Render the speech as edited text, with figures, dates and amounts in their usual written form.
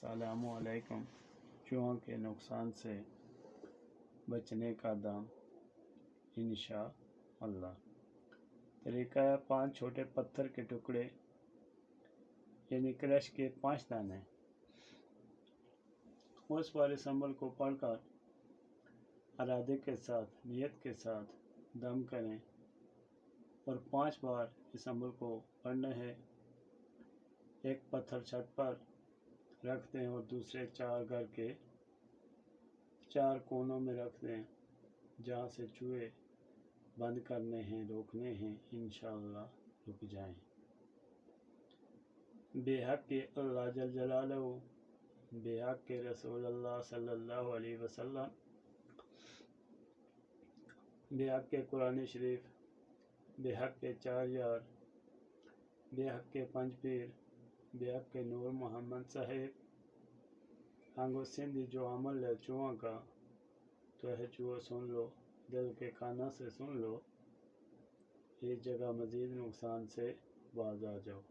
अस्सलामु अलैकुम। चूहों के नुकसान से बचने का दाम इंशाअल्लाह। तरीका है 5 छोटे पत्थर के टुकड़े यानी क्रश के 5 दाने। उस वाले संबल को पढ़कर इरादे के साथ नियत के साथ दम करें और 5 बार इस संबल को पढ़ना है। एक पत्थर छत पर रख दें और दूसरे 4 घर के 4 कोनों में रख दें जहाँ से चूहे बंद करने हैं, रोकने हैं, इंशाअल्लाह रुक जाएं। बेहक के अल्लाह जल जलालहू, बेहक के रसूल अल्लाह सल्लल्लाहु अलैहि वसल्लम, बेहक के कुरान शरीफ, बेहक के 4 यार, बेहक के 5 पीर, बेहक के नूर मोहम्मद साहिब, आंगो सिंधी जो अमल है चूहों का, तो है चूहो सुन लो, दिल के खाना से सुन लो, इस जगह मज़ीद नुकसान से बाज आ जाओ।